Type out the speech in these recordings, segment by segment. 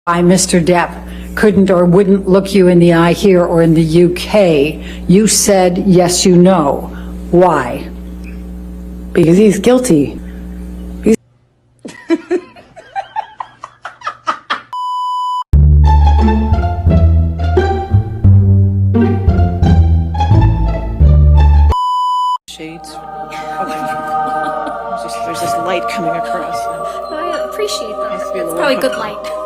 Why Mr. Depp couldn't or wouldn't look you in the eye here or in the UK, you said, yes, you know. Why? Because he's guilty. Shades. There's this light coming across. I appreciate that. It's probably good light.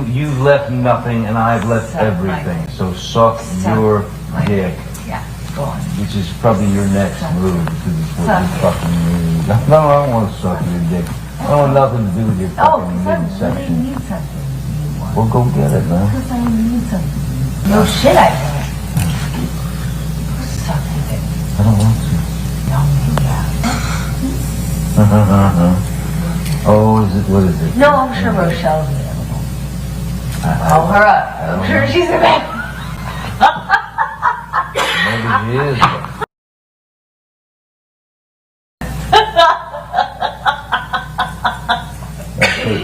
You've left nothing and I've left everything. So suck your dick. Yeah, go on. Which is probably your next move because it's what you fucking need. No, I don't want to suck your dick. I don't want nothing to do with your fucking midsection. I need something. Well, go get it, man. Because I need something. No shit, I don't. Suck your dick. I don't want to. No, yeah. Oh, is it? What is it? No, I'm sure Rochelle's available. Call her up. I'm sure she's available. Maybe she is.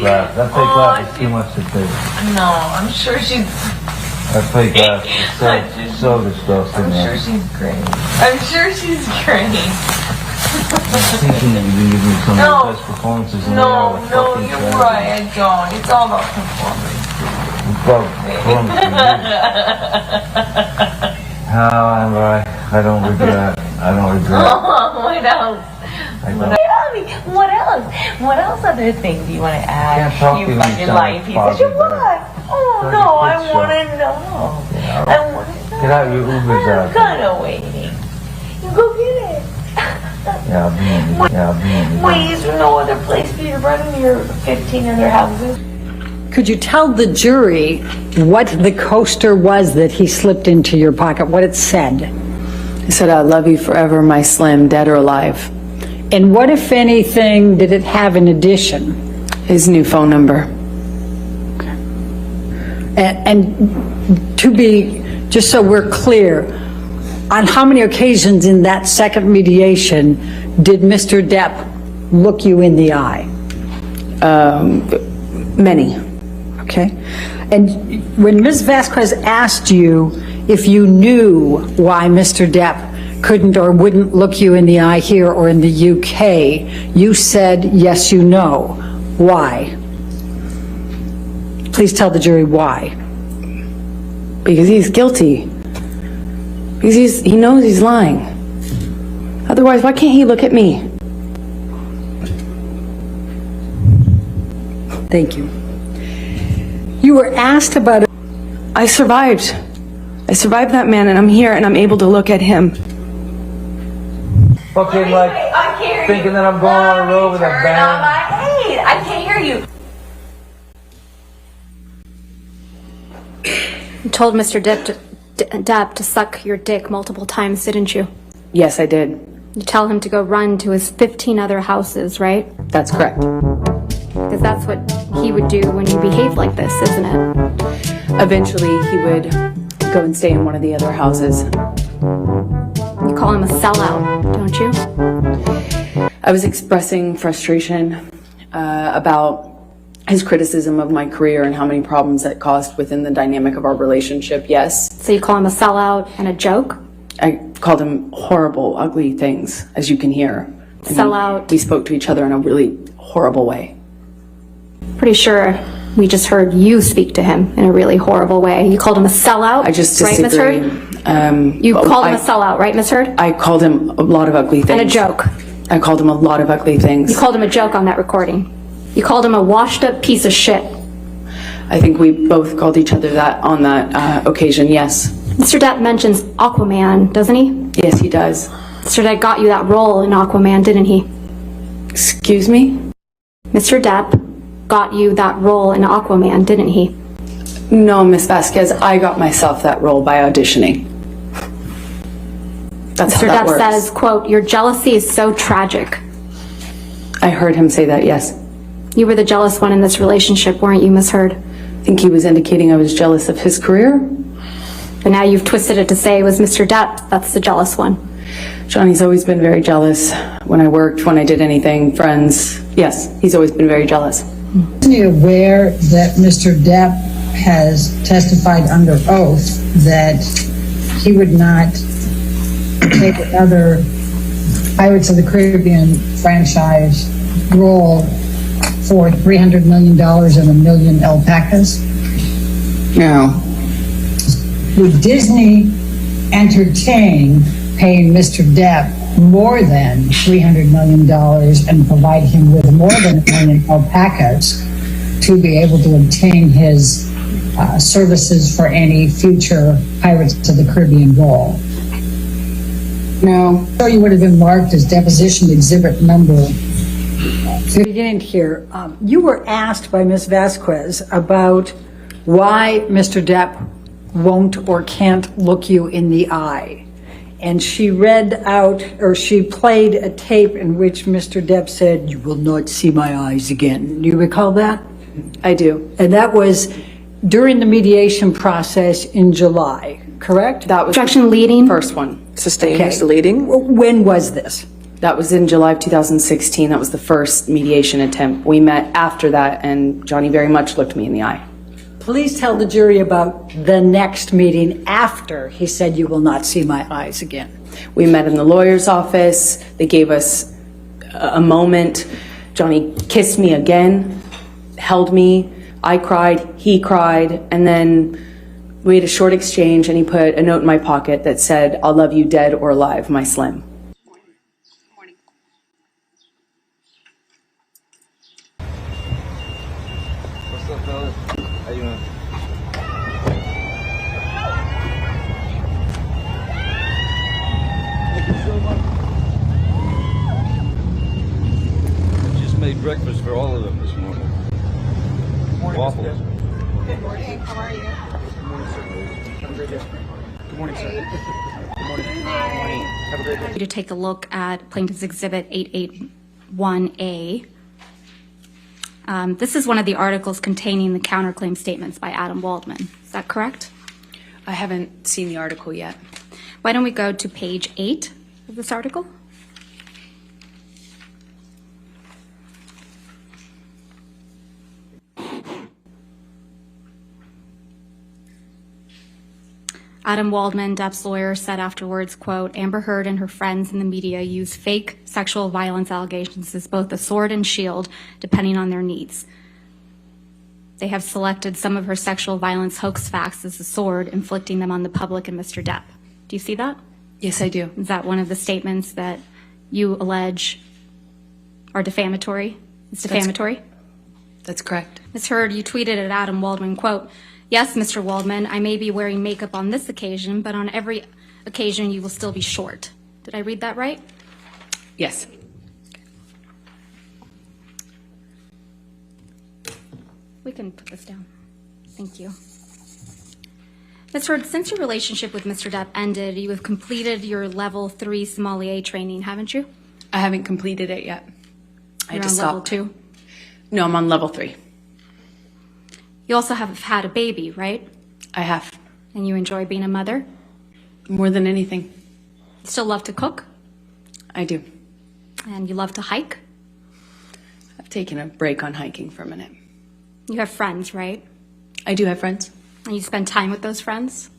That fake laugh is too much to take. No, I'm sure she's... That fake laugh is so disgusting. I'm sure she's great. I'm sure she's great. I'm thinking that you can give me some of the best performances in all the fucking you're right, I don't. It's all about performance. It's about performance. How am I don't regret. I don't regret. What else? What else? What else other thing do you want to add? Can't talk You to me, fucking son. lying piece of shit. What? Oh Like no, a I kid want show. to know. I want to know. Get out your Ubers out. I'm kind of waiting. You go get it. Yeah, I'll be in the Yeah, I'll be in the Wait, is there no other place for you to run in your 15 other houses? Could you tell the jury what the coaster was that he slipped into your pocket, what it said? I said, I love you forever, my Slim, dead or alive. And what, if anything, did it have in addition? His new phone number. And to be, just so we're clear, on how many occasions in that second mediation did Mr. Depp look you in the eye? Many. Okay. And when Ms. Vasquez asked you if you knew why Mr. Depp couldn't or wouldn't look you in the eye here or in the UK, you said, yes, you know. Why? Please tell the jury why. Because he's guilty. Because he knows he's lying. Otherwise, why can't he look at me? Thank you. You were asked about it. I survived. I survived that man, and I'm here, and I'm able to look at him. fucking like I can't hear thinking you. that I'm going on a road with a Turn band. on my aid. I can't hear you. You told Mr. Depp to suck your dick multiple times, didn't you? Yes, I did. You tell him to go run to his 15 other houses, right? That's correct. Because that's what he would do when you behave like this, isn't it? Eventually, he would go and stay in one of the other houses. You call him a sellout, don't you? I was expressing frustration about his criticism of my career and how many problems that caused within the dynamic of our relationship, yes. So you call him a sellout and a joke? I called him horrible, ugly things, as you can hear. I mean, Sellout. we spoke to each other in a really horrible way. Pretty sure we just heard you speak to him in a really horrible way. You called him a sellout, I just right, Miss disagree. Heard? You called him a sellout, right, Miss Heard? I called him a lot of ugly things. And a joke. I called him a lot of ugly things. You called him a joke on that recording. You called him a washed up piece of shit. I think we both called each other that on that occasion, yes. Mr. Depp mentions Aquaman, doesn't he? Yes, he does. Mr. Depp got you that role in Aquaman, didn't he? Excuse me? Mr. Depp got you that role in Aquaman, didn't he? No, Miss Vasquez, I got myself that role by auditioning. That's Mr. how that Depp works. says, quote, your jealousy is so tragic. I heard him say that, yes. You were the jealous one in this relationship, weren't you, Miss Heard? I think he was indicating I was jealous of his career. But now you've twisted it to say it was Mr. Depp that's the jealous one. Johnny's always been very jealous when I worked, when I did anything, friends. Yes, he's always been very jealous. Isn't he aware that Mr. Depp has testified under oath that he would not take another Pirates of the Caribbean franchise role for $300 million and a million alpacas? No. Would Disney entertain paying Mr. Depp more than $300 million and provide him with more than a million alpacas to be able to obtain his services for any future Pirates of the Caribbean role? No. So you would have been marked as deposition exhibit number. Beginning here, you were asked by Ms. Vasquez about why Mr. Depp won't or can't look you in the eye. And she read out, or she played a tape in which Mr. Depp said, "You will not see my eyes again." Do you recall that? I do. And that was during the mediation process in July, correct? That was Objection leading. the first one. Sustained Okay. leading. When was this? That was in July of 2016. That was the first mediation attempt. We met after that, and Johnny very much looked me in the eye. Please tell the jury about the next meeting after he said, "You will not see my eyes again." We met in the lawyer's office. They gave us a moment. Johnny kissed me again, held me. I cried, he cried, and then we had a short exchange, and he put a note in my pocket that said, "I'll love you dead or alive, my Slim." What's up, fellas? How you doing? Thank you so much. I just made breakfast for all of them this morning. Waffles. Good morning. How are you? Good morning, sir. Have a great day. Good morning, sir. Good morning. Good morning. Have a great day. To take a look at Plaintiff's Exhibit 881A. This is one of the articles containing the counterclaim statements by Adam Waldman. Is that correct? I haven't seen the article yet. Why don't we go to page 8 of this article? Adam Waldman, Depp's lawyer, said afterwards, quote, "Amber Heard and her friends in the media use fake sexual violence allegations as both a sword and shield, depending on their needs. They have selected some of her sexual violence hoax facts as a sword, inflicting them on the public and Mr. Depp." Do you see that? Yes, I do. Is that one of the statements that you allege are defamatory? It's defamatory? That's correct. Ms. Heard, you tweeted at Adam Waldman, quote, "Yes, Mr. Waldman, I may be wearing makeup on this occasion, but on every occasion you will still be short." Did I read that right? Yes. We can put this down. Thank you. Ms. Heard, since your relationship with Mr. Depp ended, you have completed your level 3 sommelier training, haven't you? I haven't completed it yet. I You're just on level stopped. 2. No, I'm on level 3. You also have had a baby, right? I have. And you enjoy being a mother? More than anything. You still love to cook? I do. And you love to hike? I've taken a break on hiking for a minute. You have friends, right? I do have friends. And you spend time with those friends?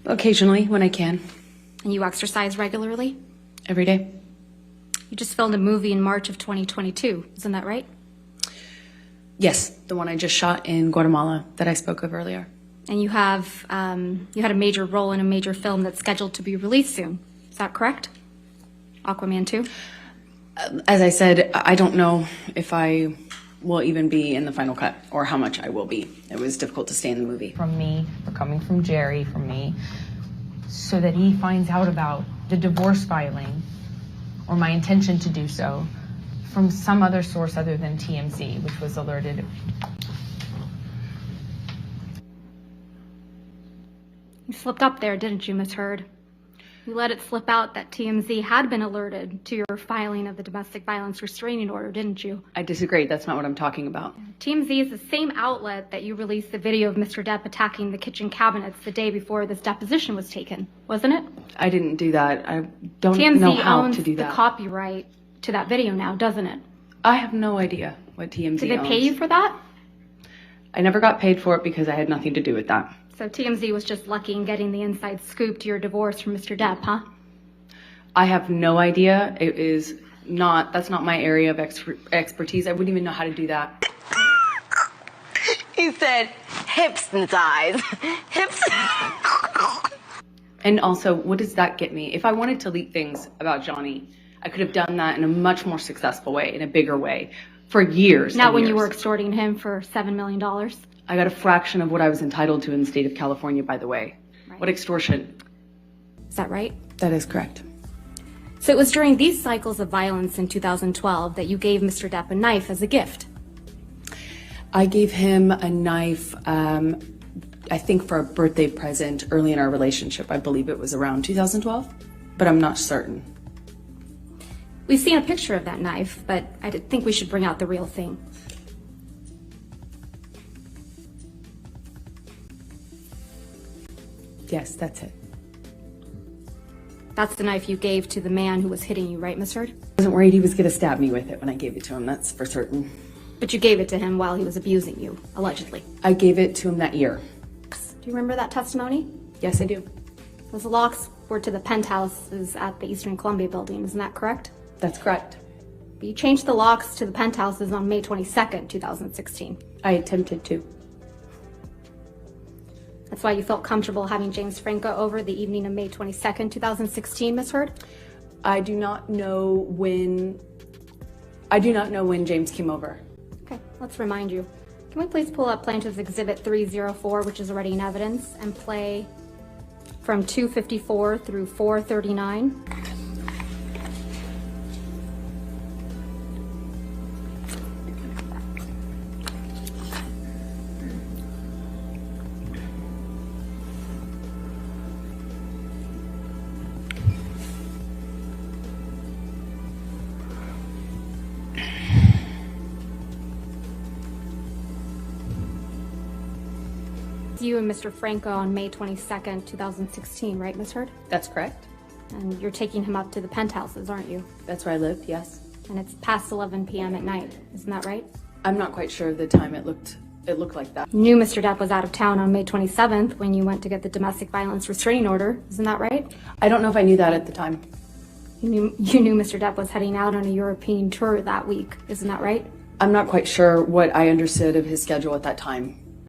Occasionally, when I can. And you exercise regularly? Every day. You just filmed a movie in March of 2022, isn't that right? Yes, the one I just shot in Guatemala that I spoke of earlier. And you have, you had a major role in a major film that's scheduled to be released soon. Is that correct? Aquaman 2? As I said, I don't know if I will even be in the final cut or how much I will be. It was difficult to stay in the movie. From me, or coming from Jerry, from me, so that he finds out about the divorce filing or my intention to do so from some other source other than TMZ, which was alerted. You slipped up there, didn't you, Ms. Heard? You let it slip out that TMZ had been alerted to your filing of the domestic violence restraining order, didn't you? I disagree. That's not what I'm talking about. TMZ is the same outlet that you released the video of Mr. Depp attacking the kitchen cabinets the day before this deposition was taken, wasn't it? I didn't do that. I don't TMZ know how owns to do the that. copyright to that video now, doesn't it? I have no idea. what TMZ Did they owns. pay you for that? I never got paid for it because I had nothing to do with that. So TMZ was just lucky in getting the inside scoop to your divorce from Mr. Depp, huh? I have no idea. That's not my area of expertise. I wouldn't even know how to do that. He said hips and thighs. Hips. And also, what does that get me? If I wanted to leak things about Johnny, I could have done that in a much more successful way, in a bigger way, for years. Not and when years. you were extorting him for $7 million. I got a fraction of what I was entitled to in the state of California, by the way. Right. What extortion? Is that right? That is correct. So it was during these cycles of violence in 2012 that you gave Mr. Depp a knife as a gift. I gave him a knife, I think for a birthday present early in our relationship. I believe it was around 2012, but I'm not certain. We've seen a picture of that knife, but I think we should bring out the real thing. Yes, that's it. That's the knife you gave to the man who was hitting you, right, Miss Heard? I wasn't worried he was going to stab me with it when I gave it to him, that's for certain. But you gave it to him while he was abusing you, allegedly. I gave it to him that year. Do you remember that testimony? Yes, I do. Those locks were to the penthouses at the Eastern Columbia building, isn't that correct? That's correct. But you changed the locks to the penthouses on May 22nd, 2016. I attempted to. That's why you felt comfortable having James Franco over the evening of May 22nd, 2016, Miss Heard? I do not know when James came over. Okay, let's remind you. Can we please pull up Plaintiff's Exhibit 304, which is already in evidence, and play from 254 through 439? You and Mr. Franco on May 22nd, 2016, right, Miss Heard? That's correct. And you're taking him up to the penthouses, aren't you? That's where I lived, yes. And it's past 11 p.m. at night, isn't that right? I'm not quite sure of the time it looked like that. You knew Mr. Depp was out of town on May 27th when you went to get the domestic violence restraining order, isn't that right? I don't know if I knew that at the time. You knew Mr. Depp was heading out on a European tour that week, isn't that right? I'm not quite sure what I understood of his schedule at that time.